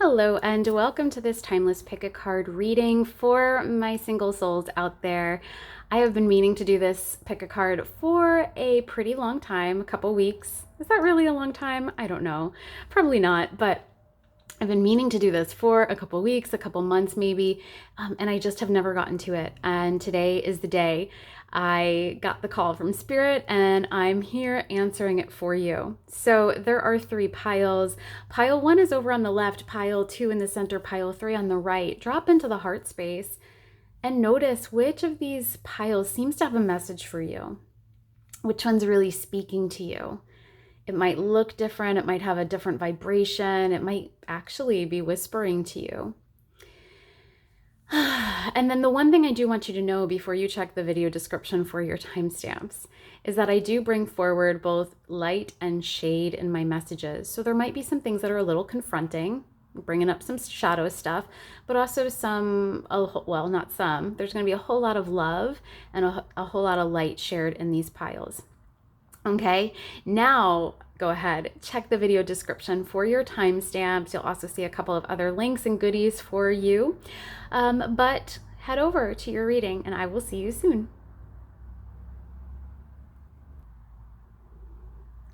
Hello and welcome to this timeless pick a card reading for my single souls out there. I have been meaning to do this pick a card for a pretty long time, a couple weeks. Is that really a long time? I don't know. Probably not, but I've been meaning to do this for a couple weeks, a couple months maybe, and I just have never gotten to it. And today is the day. I got the call from Spirit and I'm here answering it for you. So there are 3 piles. Pile 1 is over on the left, pile 2 in the center, pile 3 on the right. Drop into the heart space and notice which of these piles seems to have a message for you. Which one's really speaking to you? It might look different, it might have a different vibration, it might actually be whispering to you. And then the one thing I do want you to know before you check the video description for your timestamps is that I do bring forward both light and shade in my messages. So there might be some things that are a little confronting, bringing up some shadow stuff, but also some, well, not some, there's going to be a whole lot of love and a whole lot of light shared in these piles. Okay, now go ahead, check the video description for your timestamps. You'll also see a couple of other links and goodies for you. But head over to your reading and I will see you soon.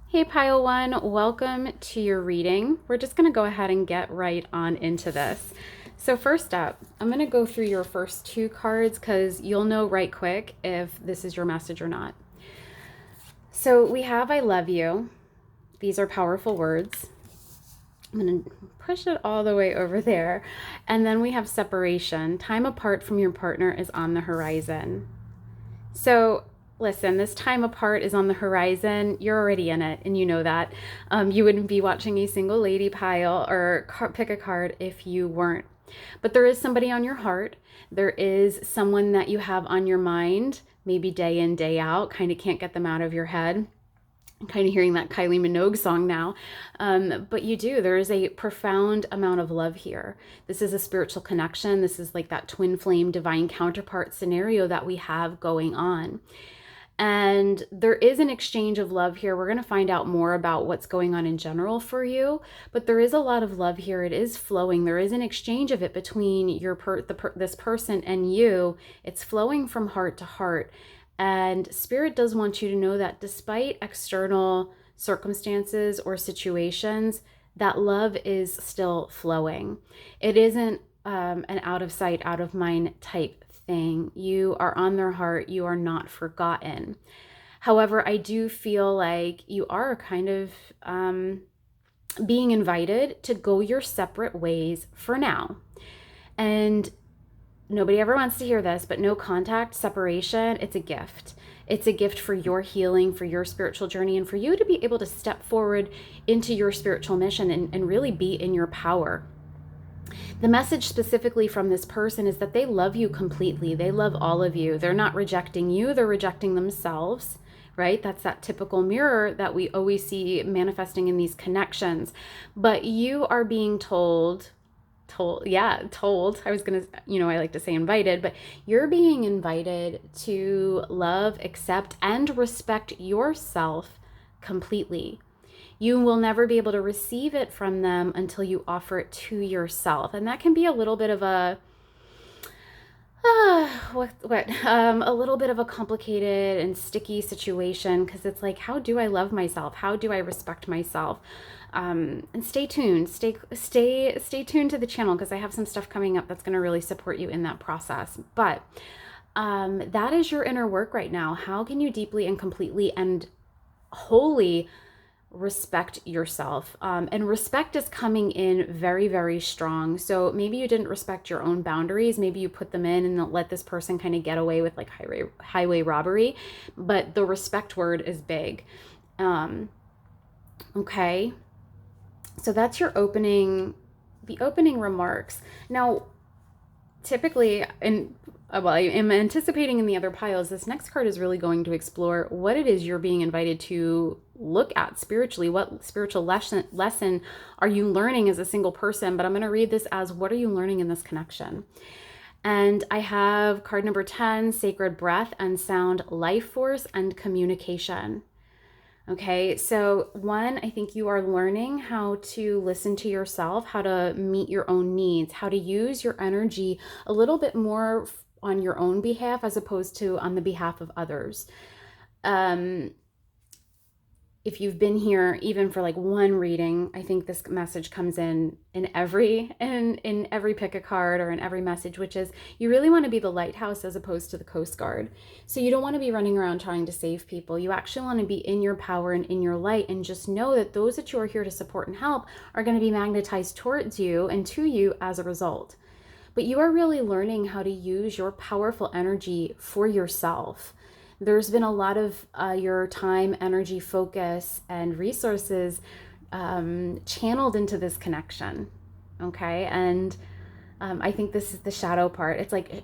Hey pile 1, welcome to your reading. We're just going to go ahead and get right on into this. So first up, I'm going to go through your first 2 cards because you'll know right quick if this is your message or not. So we have I love you. These are powerful words. I'm going to push it all the way over there. And then we have separation. Time apart from your partner is on the horizon. So listen, this time apart is on the horizon. You're already in it and you know that. You wouldn't be watching a single lady pile or pick a card if you weren't. But there is somebody on your heart. There is someone that you have on your mind, maybe day in, day out, kind of can't get them out of your head. I'm kind of hearing that Kylie Minogue song now. But you do, there is a profound amount of love here. This is a spiritual connection. This is like that twin flame divine counterpart scenario that we have going on. And there is an exchange of love here. We're going to find out more about what's going on in general for you, but there is a lot of love here. It is flowing. There is an exchange of it between this person and you. It's flowing from heart to heart. And Spirit does want you to know that despite external circumstances or situations, that love is still flowing. It isn't an out of sight, out of mind type thing. You are on their heart. You are not forgotten. However, I do feel like you are kind of being invited to go your separate ways for now. And nobody ever wants to hear this, but no contact, separation, it's a gift. It's a gift for your healing, for your spiritual journey, and for you to be able to step forward into your spiritual mission and really be in your power. The message specifically from this person is that they love you completely. They love all of you. They're not rejecting you. They're rejecting themselves, right? That's that typical mirror that we always see manifesting in these connections. But you are being told. I was going to, I like to say invited, but you're being invited to love, accept, and respect yourself completely. You will never be able to receive it from them until you offer it to yourself. And that can be a little bit of a, a little bit of a complicated and sticky situation because it's like, how do I love myself? How do I respect myself? And stay tuned, stay tuned to the channel because I have some stuff coming up that's going to really support you in that process. But that is your inner work right now. How can you deeply and completely and wholly respect yourself? And respect is coming in very, very strong. So maybe you didn't respect your own boundaries. Maybe you put them in and let this person kind of get away with like highway robbery. But the respect word is big. Okay. So that's your opening remarks. Now, typically, I'm anticipating in the other piles, this next card is really going to explore what it is you're being invited to look at spiritually. What spiritual lesson are you learning as a single person? But I'm going to read this as, what are you learning in this connection? And I have card number 10, Sacred Breath and Sound, Life Force and Communication. Okay, so one, I think you are learning how to listen to yourself, how to meet your own needs, how to use your energy a little bit more on your own behalf as opposed to on the behalf of others. If you've been here even for like one reading, I think this message comes in every pick a card or in every message, which is you really want to be the lighthouse as opposed to the Coast Guard. So you don't want to be running around trying to save people. You actually want to be in your power and in your light, and just know that those that you are here to support and help are going to be magnetized towards you and to you as a result. But you are really learning how to use your powerful energy for yourself. There's been a lot of your time, energy, focus, and resources channeled into this connection, okay? And I think this is the shadow part. It's like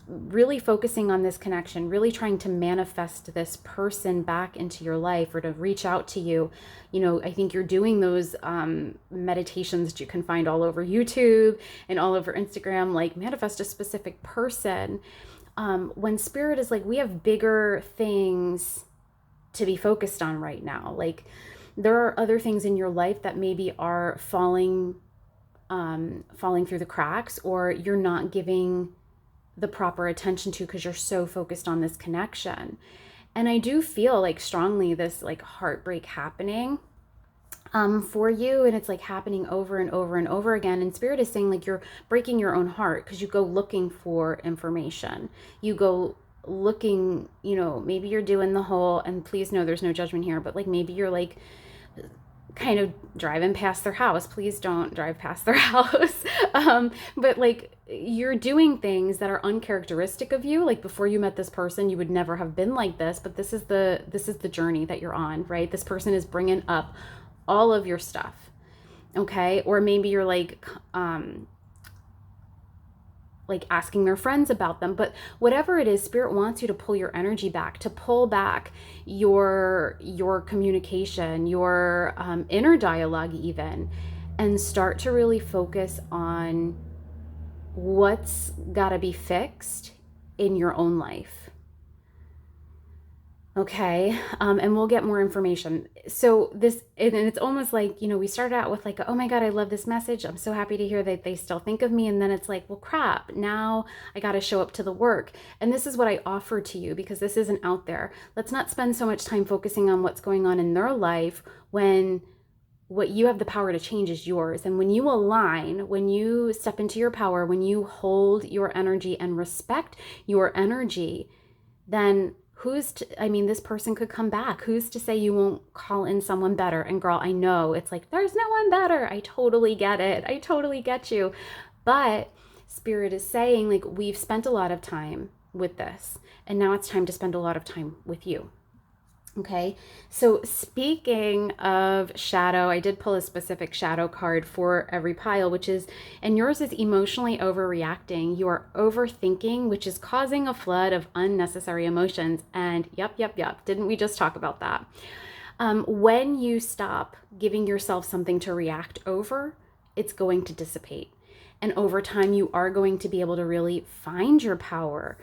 really focusing on this connection, really trying to manifest this person back into your life or to reach out to you. You know, I think you're doing those meditations that you can find all over YouTube and all over Instagram, like manifest a specific person. When spirit is like, we have bigger things to be focused on right now. Like there are other things in your life that maybe are falling through the cracks, or you're not giving the proper attention to because you're so focused on this connection. And I do feel like strongly this like heartbreak happening for you, and it's like happening over and over and over again. And spirit is saying like you're breaking your own heart because you go looking for information, you go looking, you know, maybe you're doing the whole, and please know there's no judgment here, but like maybe you're like kind of driving past their house. Please don't drive past their house. But like you're doing things that are uncharacteristic of you. Like before you met this person, you would never have been like this, but this is the journey that you're on, right? This person is bringing up all of your stuff, okay? Or maybe you're like asking their friends about them, but whatever it is, spirit wants you to pull your energy back, to pull back your communication, your inner dialogue even, and start to really focus on what's got to be fixed in your own life. Okay, and we'll get more information. So this, and it's almost like, you know, we started out with like, oh my God, I love this message. I'm so happy to hear that they still think of me. And then it's like, well, crap, now I got to show up to the work. And this is what I offer to you because this isn't out there. Let's not spend so much time focusing on what's going on in their life when what you have the power to change is yours. And when you align, when you step into your power, when you hold your energy and respect your energy, then this person could come back. Who's to say you won't call in someone better? And girl, I know it's like, there's no one better. I totally get it. I totally get you. But spirit is saying like, we've spent a lot of time with this, and now it's time to spend a lot of time with you. Okay, so speaking of shadow, I did pull a specific shadow card for every pile, which is, and yours is emotionally overreacting. You are overthinking, which is causing a flood of unnecessary emotions. And yep. Didn't we just talk about that? When you stop giving yourself something to react over, it's going to dissipate. And over time, you are going to be able to really find your power.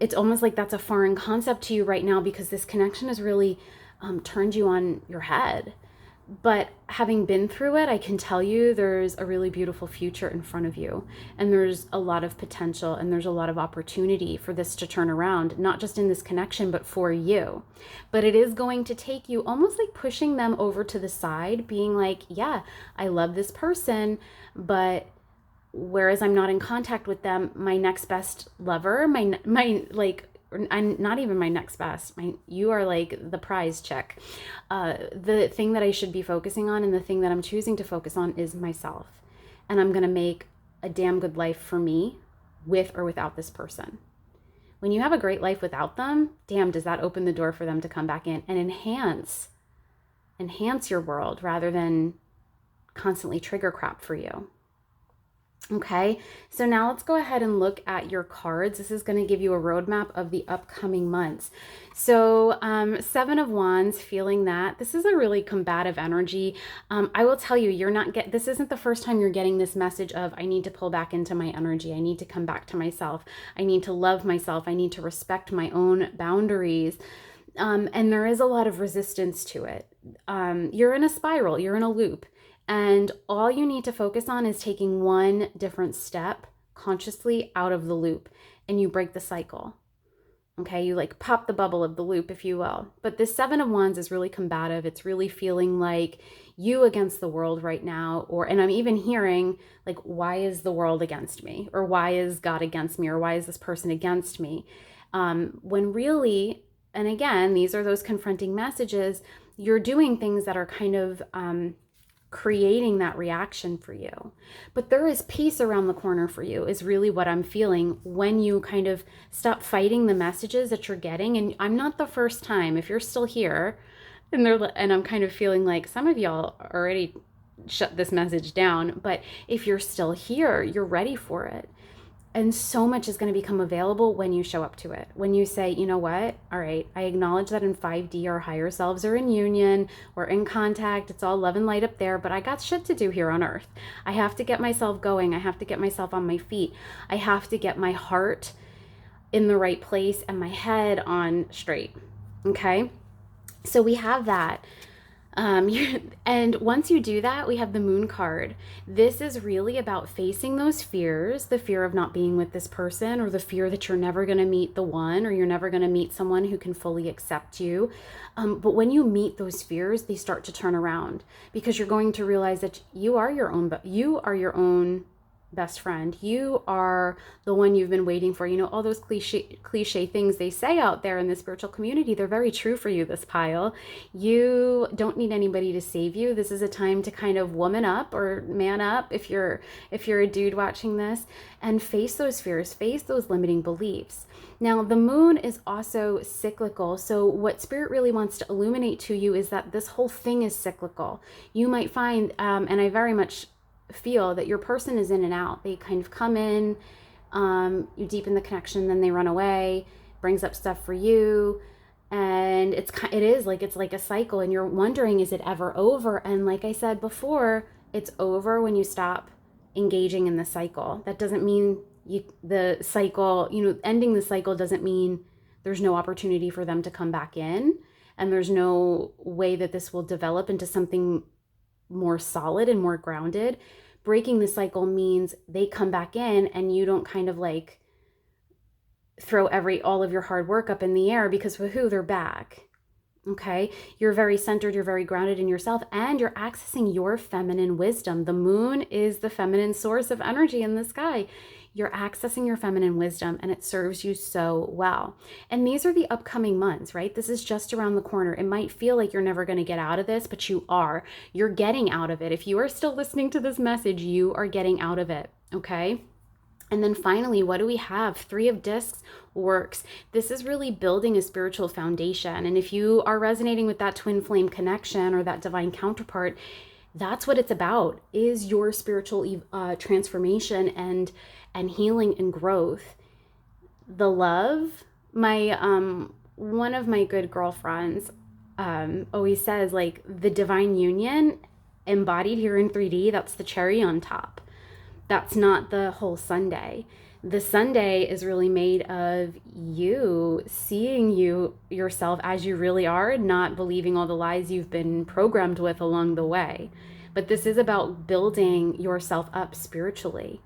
It's almost like that's a foreign concept to you right now because this connection has really turned you on your head. But having been through it, I can tell you there's a really beautiful future in front of you. And there's a lot of potential and there's a lot of opportunity for this to turn around, not just in this connection, but for you. But it is going to take you almost like pushing them over to the side, being like, yeah, I love this person, but whereas I'm not in contact with them, my next best lover, I'm not even my next best. You are like the prize chick. The thing that I should be focusing on and the thing that I'm choosing to focus on is myself. And I'm going to make a damn good life for me with or without this person. When you have a great life without them, damn, does that open the door for them to come back in and enhance your world rather than constantly trigger crap for you. Okay, so now let's go ahead and look at your cards. This is going to give you a roadmap of the upcoming months. So 7 of Wands, feeling that this is a really combative energy. I will tell you, this isn't the first time you're getting this message of, I need to pull back into my energy. I need to come back to myself. I need to love myself. I need to respect my own boundaries. And there is a lot of resistance to it. You're in a spiral, you're in a loop, and all you need to focus on is taking one different step consciously out of the loop, and you break the cycle. Okay, you like pop the bubble of the loop, if you will. But this Seven of Wands is really combative. It's really feeling like you against the world right now. And I'm even hearing like, why is the world against me? Or why is God against me? Or why is this person against me? When really, and again, these are those confronting messages, you're doing things that are kind of creating that reaction for you. But there is peace around the corner for you, is really what I'm feeling when you kind of stop fighting the messages that you're getting. And I'm not the first time, if you're still here, and I'm kind of feeling like some of y'all already shut this message down, but if you're still here, you're ready for it. And so much is going to become available when you show up to it. When you say, you know what? All right, I acknowledge that in 5D our higher selves are in union, we're in contact, it's all love and light up there, but I got shit to do here on earth. I have to get myself going. I have to get myself on my feet. I have to get my heart in the right place and my head on straight. Okay? So we have that. And once you do that, we have the Moon card. This is really about facing those fears, the fear of not being with this person, or the fear that you're never going to meet the one, or you're never going to meet someone who can fully accept you. But when you meet those fears, they start to turn around, because you're going to realize that you are your own best friend. You are the one you've been waiting for. You know, all those cliche things they say out there in the spiritual community, they're very true for you, this pile. You don't need anybody to save you. This is a time to kind of woman up or man up, if you're a dude watching this, and face those fears, face those limiting beliefs. Now, the moon is also cyclical. So what Spirit really wants to illuminate to you is that this whole thing is cyclical. You might find, and I very much feel that your person is in and out. They kind of come in, you deepen the connection, then they run away, brings up stuff for you, and it's like a cycle, and you're wondering, is it ever over? And like I said before, it's over when you stop engaging in the cycle. That doesn't mean the cycle, ending the cycle doesn't mean there's no opportunity for them to come back in, and there's no way that this will develop into something more solid and more grounded. Breaking the cycle means they come back in, and you don't kind of like throw all of your hard work up in the air, because woohoo, they're back. Okay, you're very centered, you're very grounded in yourself, and you're accessing your feminine wisdom. The moon is the feminine source of energy in the sky. You're accessing your feminine wisdom, and it serves you so well. And these are the upcoming months, right? This is just around the corner. It might feel like you're never going to get out of this, but you are. You're getting out of it. If you are still listening to this message, you are getting out of it, okay? And then finally, what do we have? 3 of Discs works. This is really building a spiritual foundation. And if you are resonating with that twin flame connection or that divine counterpart, that's what it's about, is your spiritual transformation and healing and growth. The love, one of my good girlfriends always says, like, the divine union embodied here in 3D, that's the cherry on top. That's not the whole sundae. The sundae is really made of you seeing yourself as you really are, not believing all the lies you've been programmed with along the way. But this is about building yourself up spiritually.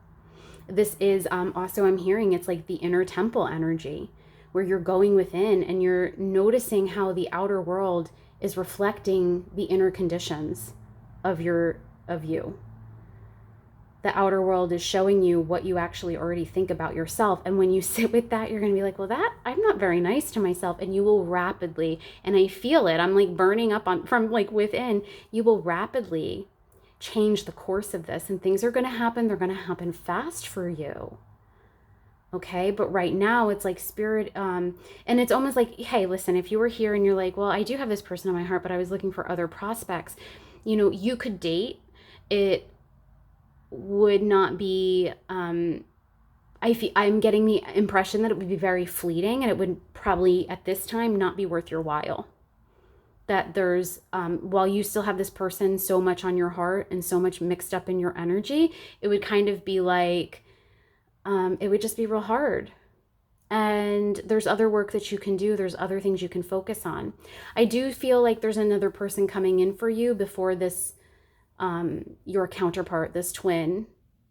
This is also, I'm hearing, it's like the inner temple energy, where you're going within and you're noticing how the outer world is reflecting the inner conditions of you. The outer world is showing you what you actually already think about yourself. And when you sit with that, you're going to be like, well, I'm not very nice to myself. And you will rapidly, and I feel it, I'm like burning up from like within, you will rapidly change the course of this, and things are going to happen. They're going to happen fast for you. Okay. But right now it's like Spirit, and it's almost like, hey, listen, if you were here and you're like, well, I do have this person in my heart, but I was looking for other prospects, you could date. It would not be, I'm getting the impression that it would be very fleeting, and it would probably at this time not be worth your while. That there's, while you still have this person so much on your heart and so much mixed up in your energy, it would kind of be like, it would just be real hard. And there's other work that you can do. There's other things you can focus on. I do feel like there's another person coming in for you before this, your counterpart, this twin,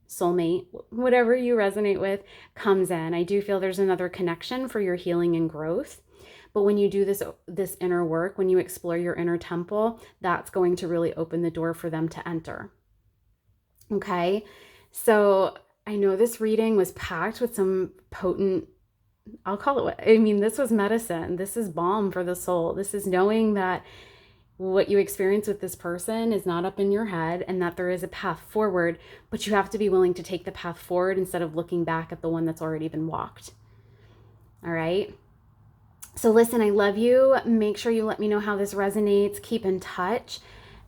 soulmate, whatever you resonate with, comes in. I do feel there's another connection for your healing and growth. But when you do this inner work, when you explore your inner temple, that's going to really open the door for them to enter. Okay? So I know this reading was packed with some potent, I'll call it what, I mean, this was medicine. This is balm for the soul. This is knowing that what you experience with this person is not up in your head and that there is a path forward, but you have to be willing to take the path forward instead of looking back at the one that's already been walked. All right? So listen, I love you. Make sure you let me know how this resonates. Keep in touch.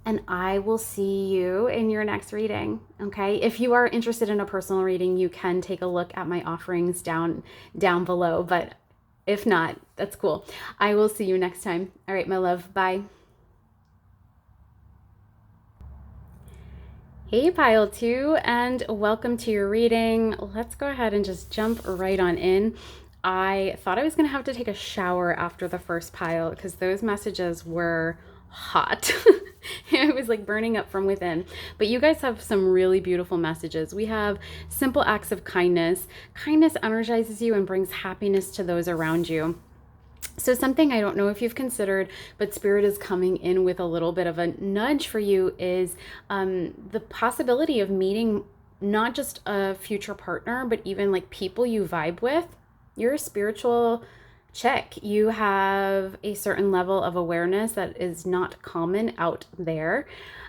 And I will see you in your next reading, okay? If you are interested in a personal reading, you can take a look at my offerings down below. But if not, that's cool. I will see you next time. All right, my love. Bye. Hey, Pile 2, and welcome to your reading. Let's go ahead and just jump right on in. I thought I was going to have to take a shower after the first pile because those messages were hot. It was like burning up from within. But you guys have some really beautiful messages. We have simple acts of kindness. Kindness energizes you and brings happiness to those around you. So something I don't know if you've considered, but Spirit is coming in with a little bit of a nudge for you is the possibility of meeting not just a future partner, but even like people you vibe with. You're a spiritual chick. You have a certain level of awareness that is not common out there.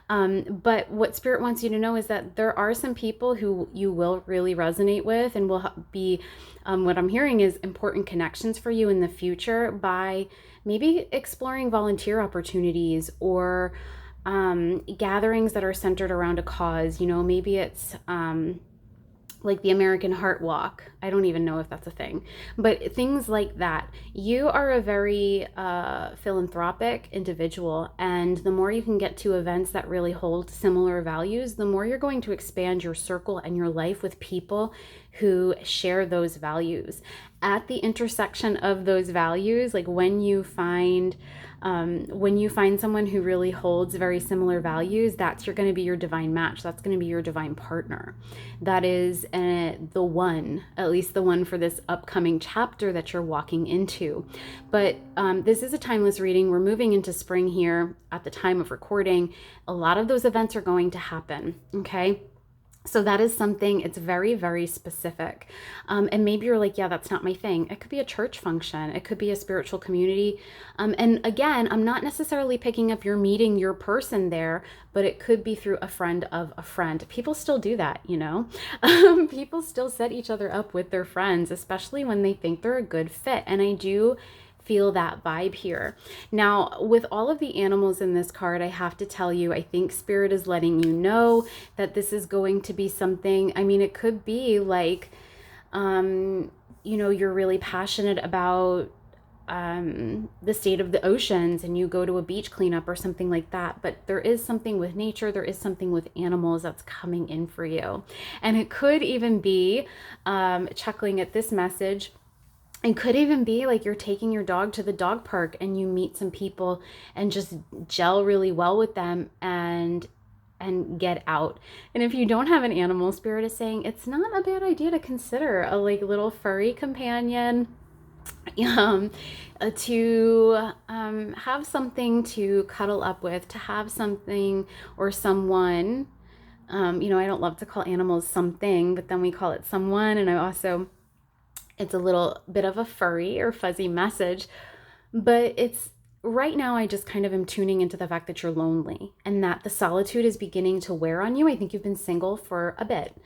But what Spirit wants you to know is that there are some people who you will really resonate with and will be, what I'm hearing is important connections for you in the future by maybe exploring volunteer opportunities or gatherings that are centered around a cause. You know, maybe it's like the American Heart Walk. I don't even know if that's a thing, but things like that. You are a very philanthropic individual, and the more you can get to events that really hold similar values, the more you're going to expand your circle and your life with people who share those values. At the intersection of those values, like when you find someone who really holds very similar values, that's going to be your divine match. That's going to be your divine partner. That is the one, at least the one for this upcoming chapter that you're walking into. But this is a timeless reading. We're moving into spring here at the time of recording. A lot of those events are going to happen, okay? So that is something, it's very, very specific. And maybe you're like, yeah, that's not my thing. It could be a church function. It could be a spiritual community. And again, I'm not necessarily picking up you're meeting your person there, but it could be through a friend of a friend. People still do that, you know? People still set each other up with their friends, especially when they think they're a good fit. And I do feel that vibe here. Now, with all of the animals in this card, I have to tell you, I think Spirit is letting you know that this is going to be something, I mean, it could be like, you know, you're really passionate about the state of the oceans and you go to a beach cleanup or something like that. But there is something with nature, there is something with animals that's coming in for you. And it could even be, chuckling at this message, it could even be like you're taking your dog to the dog park and you meet some people and just gel really well with them and get out. And if you don't have an animal, Spirit is saying it's not a bad idea to consider a like little furry companion, to have something to cuddle up with, to have something or someone. You know, I don't love to call animals something, but then we call it someone. And I also, it's a little bit of a furry or fuzzy message, but it's right now I just kind of am tuning into the fact that you're lonely and that the solitude is beginning to wear on you. I think you've been single for a bit.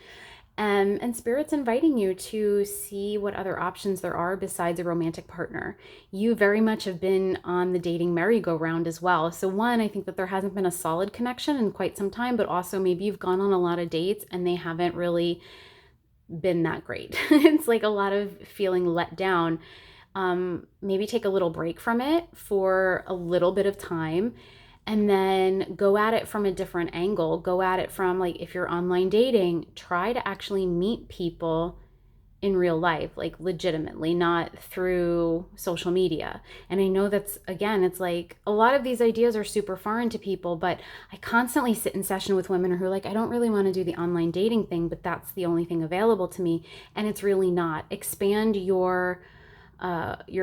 And Spirit's inviting you to see what other options there are besides a romantic partner. You very much have been on the dating merry-go-round as well. So one, I think that there hasn't been a solid connection in quite some time, but also maybe you've gone on a lot of dates and they haven't really been that great. It's like a lot of feeling let down. Maybe take a little break from it for a little bit of time and then go at it from a different angle. Go at it from, like, if you're online dating, try to actually meet people in real life, like legitimately, not through social media. And I know that's, again, it's like a lot of these ideas are super foreign to people, but I constantly sit in session with women who are like, I don't really want to do the online dating thing, but that's the only thing available to me. And it's really not. Expand your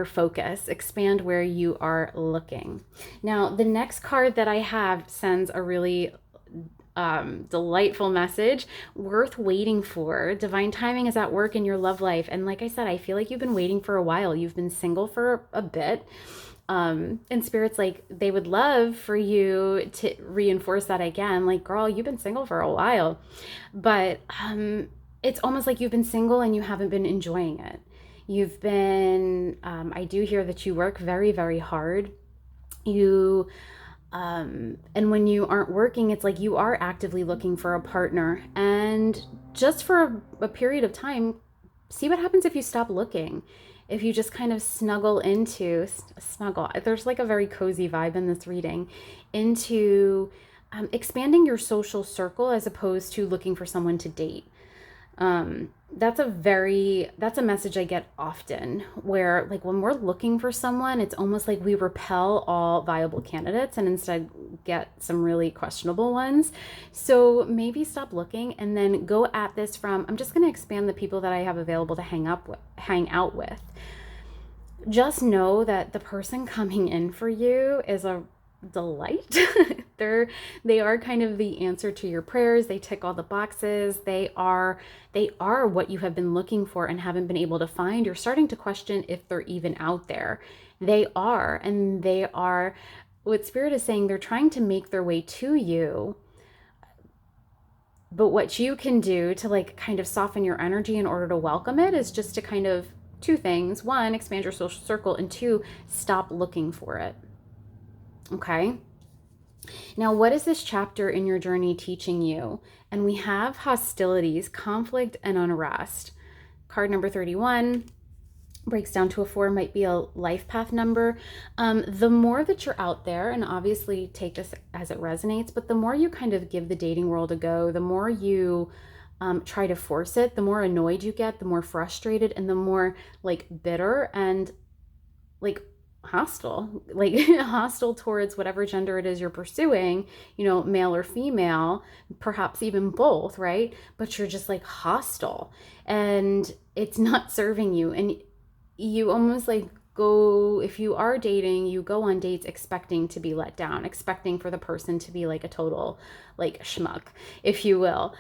focus, expand where you are looking. Now, the next card that I have sends a really delightful message, worth waiting for. Divine timing is at work in your love life. And like I said, I feel like you've been waiting for a while. You've been single for a bit. And Spirit's like, they would love for you to reinforce that again. Like, girl, you've been single for a while. But it's almost like you've been single and you haven't been enjoying it. You've been, I do hear that you work very, very hard. And when you aren't working, it's like you are actively looking for a partner. And just for a period of time, see what happens if you stop looking. If you just kind of snuggle, there's like a very cozy vibe in this reading, into expanding your social circle as opposed to looking for someone to date. That's a message I get often, where like when we're looking for someone, it's almost like we repel all viable candidates and instead get some really questionable ones. So maybe stop looking and then go at this from, I'm just going to expand the people that I have available to hang out with. Just know that the person coming in for you is a delight. They are kind of the answer to your prayers. They tick all the boxes. They are what you have been looking for and haven't been able to find. You're starting to question if they're even out there. They are, and they are what Spirit is saying. They're trying to make their way to you. But what you can do to like kind of soften your energy in order to welcome it is just to kind of two things. One, expand your social circle, and two, stop looking for it. Okay. Now, what is this chapter in your journey teaching you? And we have hostilities, conflict, and unrest. Card number 31 breaks down to a 4, might be a life path number. The more that you're out there, and obviously take this as it resonates, but the more you kind of give the dating world a go, the more you try to force it, the more annoyed you get, the more frustrated, and the more like bitter and like hostile towards whatever gender it is you're pursuing, male or female, perhaps even both, right? But you're just like hostile and it's not serving you. And you almost like if you are dating, you go on dates expecting to be let down, expecting for the person to be like a total like schmuck, if you will.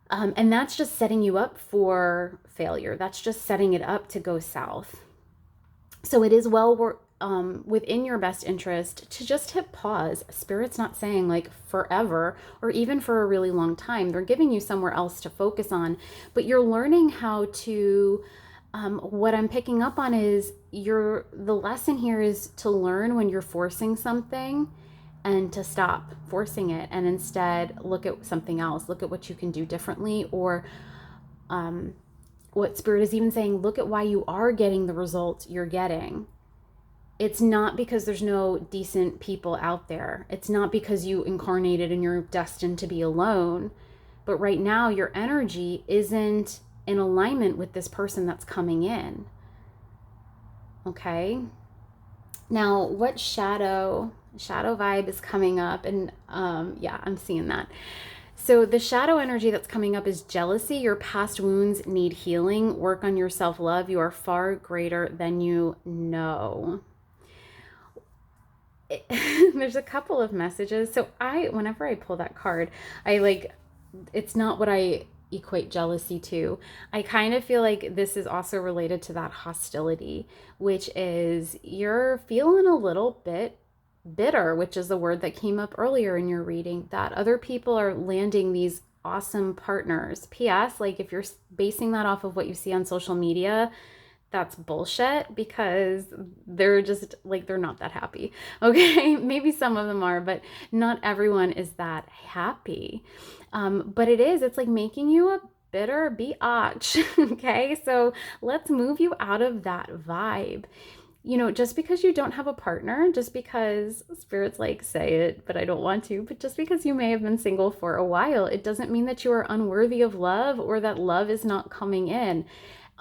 And that's just setting you up for failure. That's just setting it up to go south. So it is within your best interest to just hit pause. Spirit's not saying like forever or even for a really long time. They're giving you somewhere else to focus on, but you're learning how to, what I'm picking up on is the lesson here is to learn when you're forcing something and to stop forcing it and instead look at something else, look at what you can do differently, or what Spirit is even saying, look at why you are getting the results you're getting. It's not because there's no decent people out there. It's not because you incarnated and you're destined to be alone. But right now, your energy isn't in alignment with this person that's coming in. Okay? Now, what shadow vibe is coming up? And I'm seeing that. So the shadow energy that's coming up is jealousy. Your past wounds need healing. Work on your self-love. You are far greater than you know. There's a couple of messages. So whenever I pull that card, it's not what I equate jealousy to. I kind of feel like this is also related to that hostility, which is you're feeling a little bit bitter, which is the word that came up earlier in your reading, that other people are landing these awesome partners. P.S. like if you're basing that off of what you see on social media, that's bullshit, because they're just like, they're not that happy. Okay. Maybe some of them are, but not everyone is that happy. But it's like making you a bitter biatch. Okay. So let's move you out of that vibe. Just because you don't have a partner, just because Spirit's like, say it, but I don't want to, but just because you may have been single for a while, it doesn't mean that you are unworthy of love or that love is not coming in.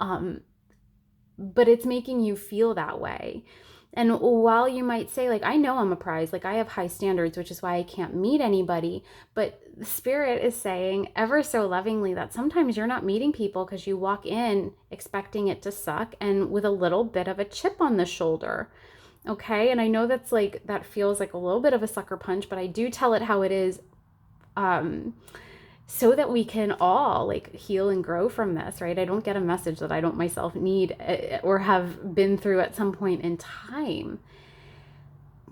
But it's making you feel that way. And while you might say, like, I know I'm a prize, like I have high standards, which is why I can't meet anybody, but the Spirit is saying ever so lovingly that sometimes you're not meeting people because you walk in expecting it to suck and with a little bit of a chip on the shoulder. Okay. And I know that's like, that feels like a little bit of a sucker punch, but I do tell it how it is. So that we can all like heal and grow from this, right? I don't get a message that I don't myself need or have been through at some point in time.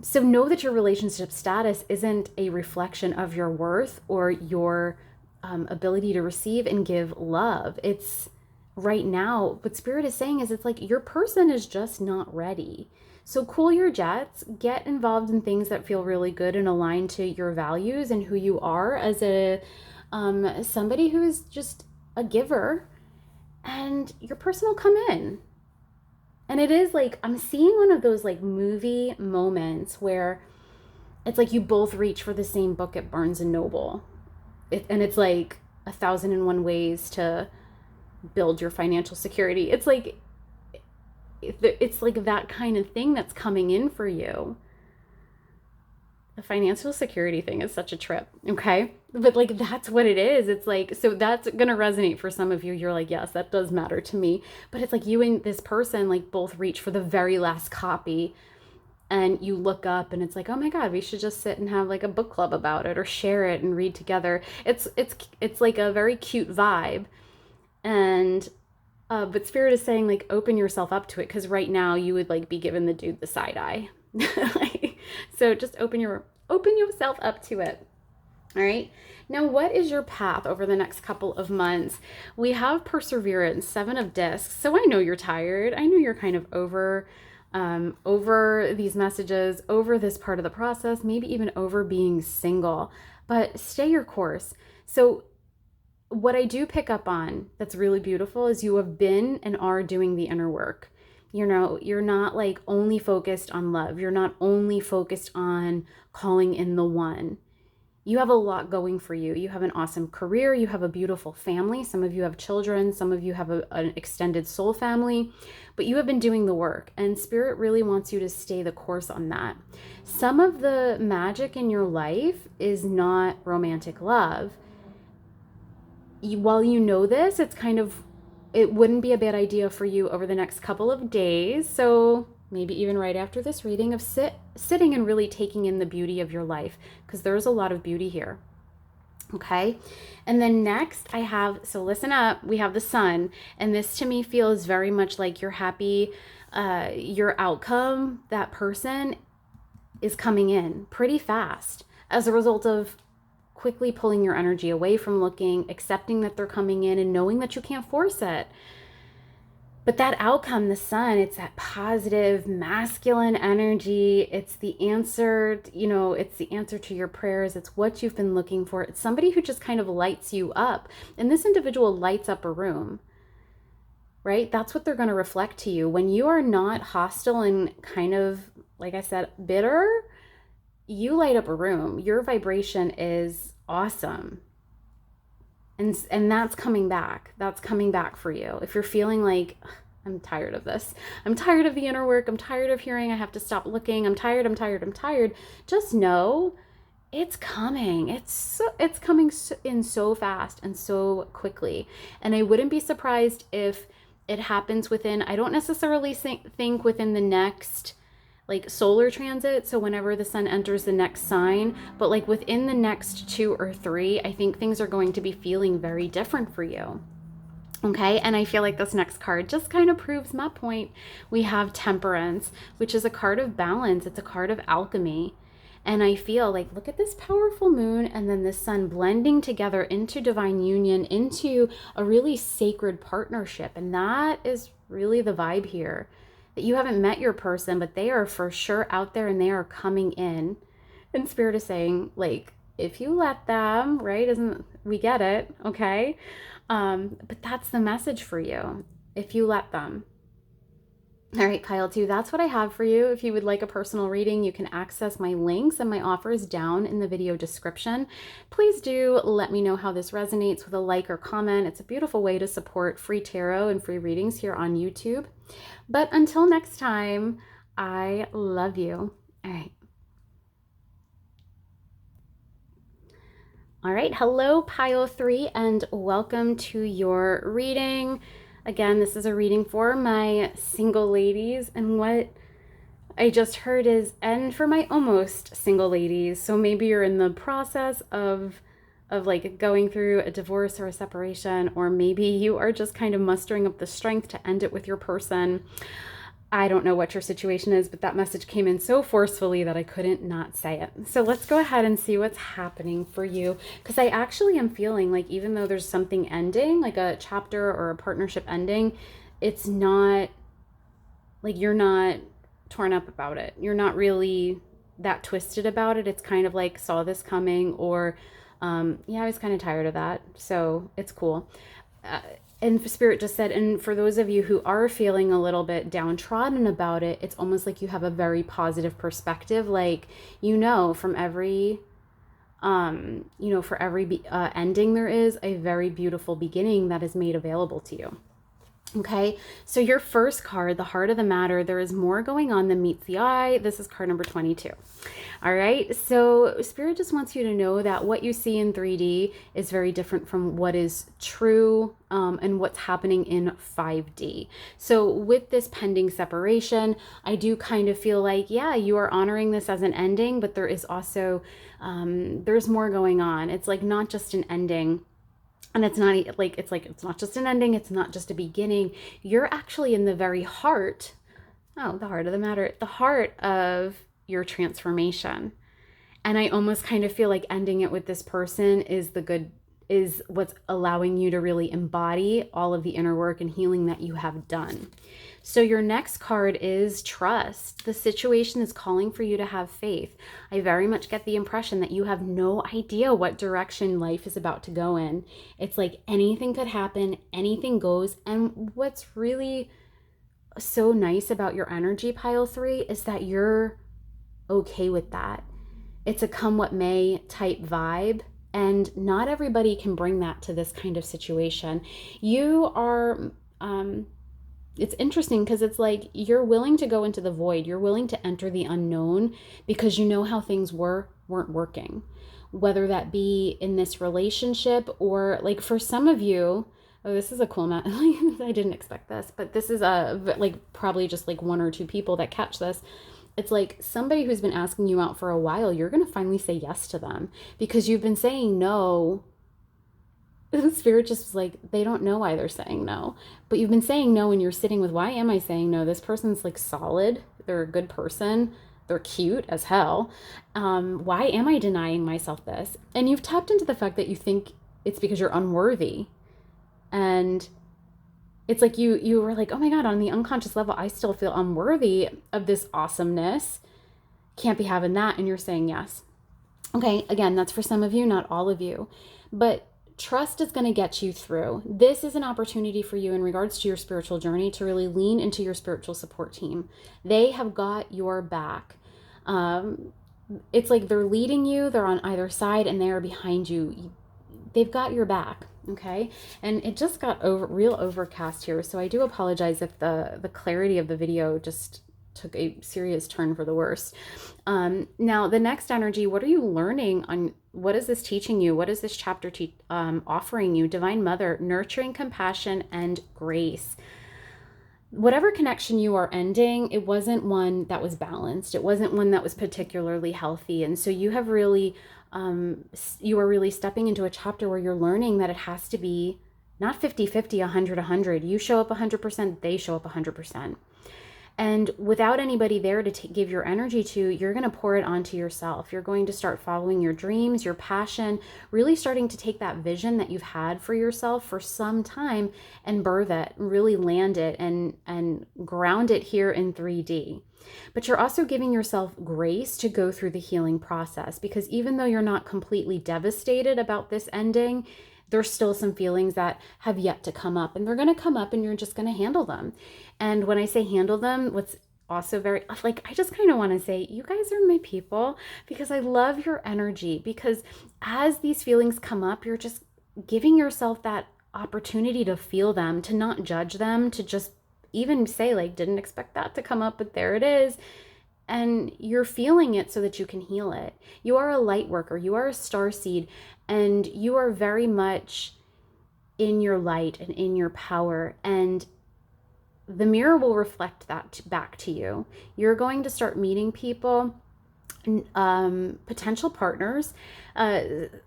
So know that your relationship status isn't a reflection of your worth or your ability to receive and give love. It's right now, what Spirit is saying is it's like your person is just not ready. So cool your jets, get involved in things that feel really good and aligned to your values and who you are as a somebody who is just a giver, and your person will come in. And it is like, I'm seeing one of those like movie moments where it's like you both reach for the same book at Barnes and Noble. And it's like 1,001 ways to build your financial security. It's like that kind of thing that's coming in for you. The financial security thing is such a trip, okay? But like, that's what it is. It's like, so that's going to resonate for some of you. You're like, yes, that does matter to me. But it's like you and this person like both reach for the very last copy, and you look up and it's like, oh my God, we should just sit and have like a book club about it or share it and read together. It's like a very cute vibe. And but Spirit is saying like, open yourself up to it, because right now you would like be giving the dude the side eye. So just open yourself up to it. All right. Now, what is your path over the next couple of months? We have Perseverance, 7 of Discs. So I know you're tired. I know you're kind of over these messages, over this part of the process, maybe even over being single, but stay your course. So what I do pick up on that's really beautiful is you have been and are doing the inner work. You know, you're not like only focused on love. You're not only focused on calling in the one. You have a lot going for you. You have an awesome career. You have a beautiful family. Some of you have children. Some of you have an extended soul family, but you have been doing the work, and Spirit really wants you to stay the course on that. Some of the magic in your life is not romantic love. While you know this, it wouldn't be a bad idea for you over the next couple of days, so maybe even right after this reading, of sitting and really taking in the beauty of your life, because there's a lot of beauty here. Okay. And then next so listen up, we have the Sun, and this to me feels very much like you're happy, your outcome, that person is coming in pretty fast as a result of quickly pulling your energy away from looking, accepting that they're coming in, and knowing that you can't force it. But that outcome, the Sun, it's that positive masculine energy. It's the answer, it's the answer to your prayers. It's what you've been looking for. It's somebody who just kind of lights you up. And this individual lights up a room, right? That's what they're going to reflect to you. When you are not hostile and kind of, like I said, bitter, you light up a room. Your vibration is awesome. And that's coming back. That's coming back for you. If you're feeling like, I'm tired of this. I'm tired of the inner work. I'm tired of hearing I have to stop looking. I'm tired. Just know it's coming. It's coming in so fast and so quickly. And I wouldn't be surprised if it happens within, I don't necessarily think within the next like solar transit, so whenever the Sun enters the next sign, but like within the next 2 or 3, I think things are going to be feeling very different for you. Okay, and I feel like this next card just kind of proves my point. We have Temperance, which is a card of balance. It's a card of alchemy. And I feel like, look at this powerful moon and then the Sun blending together into divine union, into a really sacred partnership. And that is really the vibe here. That you haven't met your person, but they are for sure out there and they are coming in. And Spirit is saying, like, if you let them, right? We get it, okay? But that's the message for you. If you let them. All right, pile 2, that's what I have for you. If you would like a personal reading, you can access my links and my offers down in the video description. Please do let me know how this resonates with a like or comment. It's a beautiful way to support free tarot and free readings here on YouTube. But until next time, I love you. All right. All right, hello pile 3 and welcome to your reading. Again, this is a reading for my single ladies, and what I just heard is, and for my almost single ladies. So maybe you're in the process of like going through a divorce or a separation, or maybe you are just kind of mustering up the strength to end it with your person. I don't know what your situation is, but that message came in so forcefully that I couldn't not say it. So let's go ahead and see what's happening for you. Because I actually am feeling like, even though there's something ending, like a chapter or a partnership ending, it's not like you're not torn up about it. You're not really that twisted about it. It's kind of like, saw this coming, or yeah, I was kind of tired of that. So it's cool. And Spirit just said, and for those of you who are feeling a little bit downtrodden about it, it's almost like you have a very positive perspective. Like, from every, for every ending, there is a very beautiful beginning that is made available to you. Okay, so your first card, the heart of the matter, there is more going on than meets the eye. This is card number 22. All right, so Spirit just wants you to know that what you see in 3D is very different from what is true and what's happening in 5D. So with this pending separation, I do kind of feel like, yeah, you are honoring this as an ending, but there is also, there's more going on. It's like not just an ending. And it's not just an ending. It's not just a beginning. You're actually in the very heart. Oh, the heart of the matter, the heart of your transformation. And I almost kind of feel like ending it with this person is what's allowing you to really embody all of the inner work and healing that you have done. So your next card is trust. The situation is calling for you to have faith. I very much get the impression that you have no idea what direction life is about to go in. It's like anything could happen, anything goes. And what's really so nice about your energy, pile 3, is that you're okay with that. It's a come what may type vibe. And not everybody can bring that to this kind of situation. You are, it's interesting because it's like you're willing to go into the void. You're willing to enter the unknown because you know how things weren't working. Whether that be in this relationship, or like for some of you, oh, this is a cool mat. I didn't expect this, but this is probably just like 1 or 2 people that catch this. It's like somebody who's been asking you out for a while, you're going to finally say yes to them because you've been saying no. The Spirit just was like, they don't know why they're saying no. But you've been saying no and you're sitting with, why am I saying no? This person's like solid. They're a good person. They're cute as hell. Why am I denying myself this? And you've tapped into the fact that you think it's because you're unworthy. And it's like you were like, oh my God, on the unconscious level, I still feel unworthy of this awesomeness. Can't be having that. And you're saying yes. Okay, again, that's for some of you, not all of you. But trust is going to get you through. This is an opportunity for you in regards to your spiritual journey to really lean into your spiritual support team. They have got your back. It's like they're leading you, they're on either side, and they are behind you. They've got your back. Okay, and it just got real overcast here, so I do apologize if the clarity of the video just took a serious turn for the worse. Now, the next energy, what are you learning on? What is this teaching you? What is this chapter offering you? Divine Mother, nurturing, compassion, and grace. Whatever connection you are ending, it wasn't one that was balanced. It wasn't one that was particularly healthy. And so you have really, you are really stepping into a chapter where you're learning that it has to be not 50-50, 100-100. You show up 100%, they show up 100%. And without anybody there to give your energy to, you're going to pour it onto yourself. You're going to start following your dreams, your passion, really starting to take that vision that you've had for yourself for some time and birth it, really land it and ground it here in 3D. But you're also giving yourself grace to go through the healing process, because even though you're not completely devastated about this ending, there's still some feelings that have yet to come up, and they're going to come up and you're just going to handle them. And when I say handle them, what's also very, like, I just kind of want to say, you guys are my people, because I love your energy, because as these feelings come up, you're just giving yourself that opportunity to feel them, to not judge them, to just even say, like, didn't expect that to come up, but there it is. And you're feeling it so that you can heal it. You are a light worker. You are a star seed, and you are very much in your light and in your power. And the mirror will reflect that back to you. You're going to start meeting people, potential partners,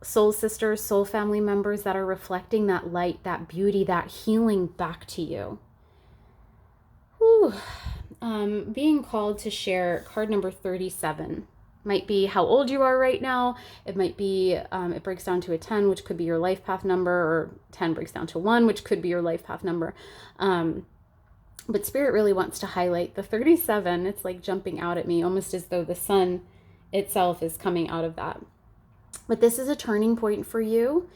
soul sisters, soul family members that are reflecting that light, that beauty, that healing back to you. Whew. Being called to share card number 37. Might be how old you are right now. It might be, it breaks down to a 10, which could be your life path number, or 10 breaks down to 1, which could be your life path number. But Spirit really wants to highlight the 37. It's like jumping out at me, almost as though the sun itself is coming out of that. But this is a turning point for you.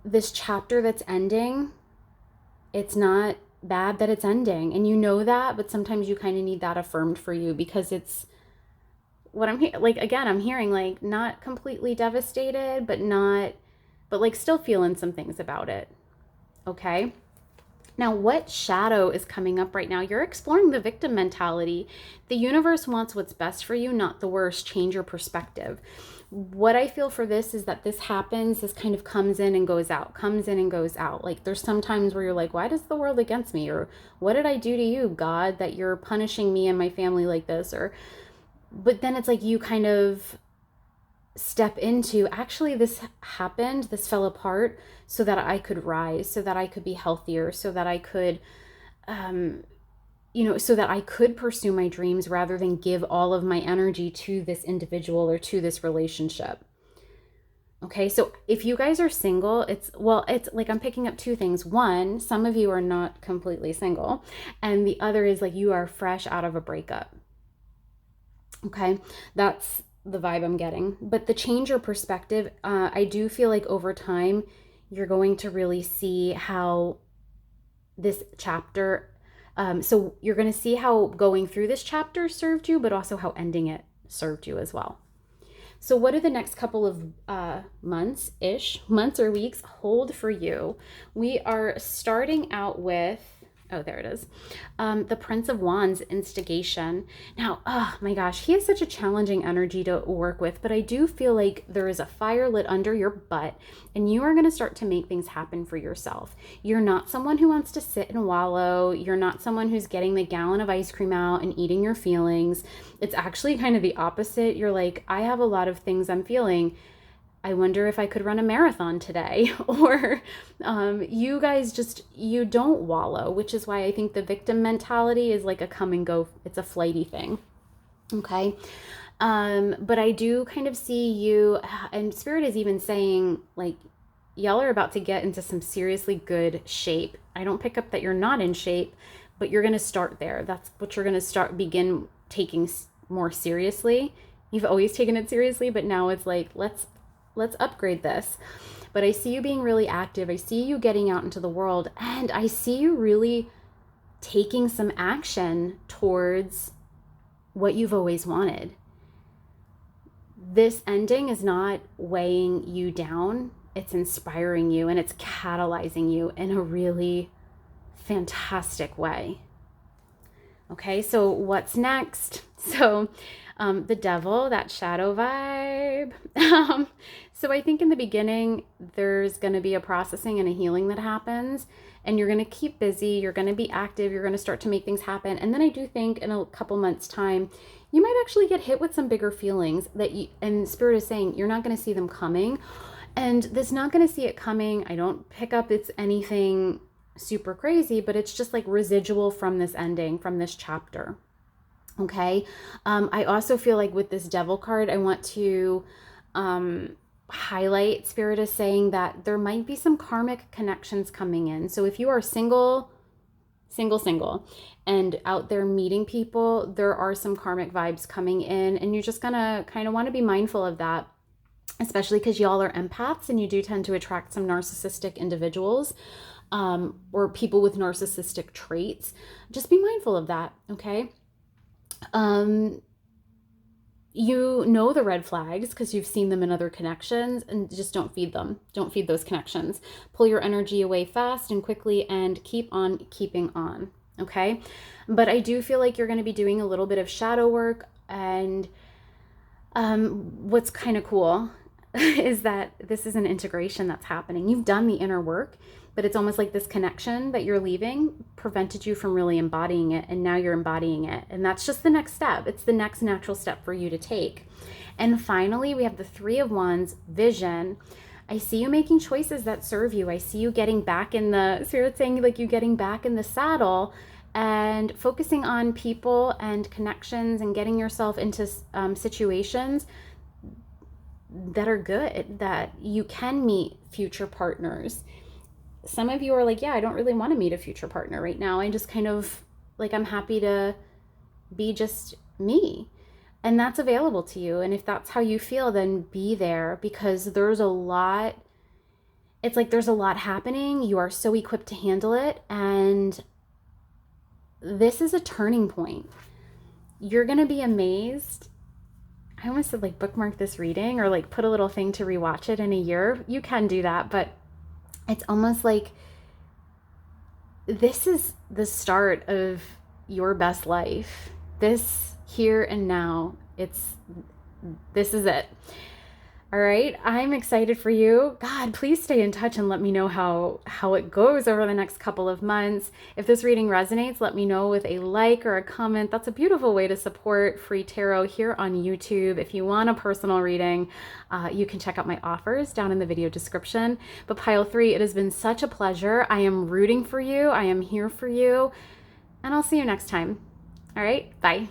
This chapter that's ending, it's not bad that it's ending. And you know that, but sometimes you kind of need that affirmed for you, because it's what I'm like, again, I'm hearing like not completely devastated, but like still feeling some things about it. Okay. Now, what shadow is coming up right now? You're exploring the victim mentality. The universe wants what's best for you, not the worst. Change your perspective. What I feel for this is that this happens, this kind of comes in and goes out, comes in and goes out. Like there's some times where you're like, why does the world against me? Or what did I do to you, God, that you're punishing me and my family like this? But then it's like you kind of step into, actually this happened, this fell apart so that I could rise, so that I could be healthier, so that I could, so that I could pursue my dreams rather than give all of my energy to this individual or to this relationship. Okay, so if you guys are single, it's like I'm picking up two things. One, some of you are not completely single, and the other is like you are fresh out of a breakup. Okay, that's the vibe I'm getting. But the change your perspective, I do feel like over time, you're going to really see how this chapter, so you're going to see how going through this chapter served you, but also how ending it served you as well. So what do the next couple of months or weeks hold for you? We are starting out with, oh, there it is. The Prince of Wands, instigation. Now, oh my gosh, he has such a challenging energy to work with, but I do feel like there is a fire lit under your butt, and you are going to start to make things happen for yourself. You're not someone who wants to sit and wallow. You're not someone who's getting the gallon of ice cream out and eating your feelings. It's actually kind of the opposite. You're like, I have a lot of things I'm feeling. I wonder if I could run a marathon today. Or you guys just, you don't wallow, which is why I think the victim mentality is like a come and go. It's a flighty thing. Okay. But I do kind of see you, and Spirit is even saying like, y'all are about to get into some seriously good shape. I don't pick up that you're not in shape, but you're going to start there. That's what you're going to begin taking more seriously. You've always taken it seriously, but now it's like, let's upgrade this. But I see you being really active. I see you getting out into the world, and I see you really taking some action towards what you've always wanted. This ending is not weighing you down. It's inspiring you, and it's catalyzing you in a really fantastic way. Okay, so what's next? So the devil, that shadow vibe. So I think in the beginning, there's going to be a processing and a healing that happens, and you're going to keep busy. You're going to be active. You're going to start to make things happen. And then I do think in a couple months' time, you might actually get hit with some bigger feelings that and Spirit is saying you're not going to see them coming. And this not going to see it coming, I don't pick up it's anything super crazy, but it's just like residual from this ending, from this chapter. Okay. I also feel like with this devil card, I want to highlight, Spirit is saying that there might be some karmic connections coming in. So if you are single, and out there meeting people, there are some karmic vibes coming in, and you're just gonna kind of want to be mindful of that. especially because y'all are empaths and you do tend to attract some narcissistic individuals, or people with narcissistic traits. Just be mindful of that, okay? You know the red flags because you've seen them in other connections, and just don't feed them. Don't feed those connections. Pull your energy away fast and quickly and keep on keeping on, okay? But I do feel like you're going to be doing a little bit of shadow work, and what's kind of cool is that this is an integration that's happening. You've done the inner work, but it's almost like this connection that you're leaving prevented you from really embodying it, and now you're embodying it. And that's just the next step. It's the next natural step for you to take. And finally, we have the Three of Wands vision. I see you making choices that serve you. I see you getting back in the, Spirit saying like you getting back in the saddle and focusing on people and connections and getting yourself into situations that are good, that you can meet future partners. Some of you are like, yeah, I don't really want to meet a future partner right now. I just kind of like, I'm happy to be just me. And that's available to you. And if that's how you feel, then be there, because there's a lot, it's like there's a lot happening. You are so equipped to handle it. And this is a turning point. You're going to be amazed. I almost said like bookmark this reading or like put a little thing to rewatch it in a year. You can do that, but it's almost like this is the start of your best life. This here and now, this is it. All right, I'm excited for you. God, please stay in touch and let me know how it goes over the next couple of months. If this reading resonates, let me know with a like or a comment. That's a beautiful way to support free tarot here on YouTube. If you want a personal reading, you can check out my offers down in the video description. But Pile 3, it has been such a pleasure. I am rooting for you. I am here for you. And I'll see you next time. All right, bye.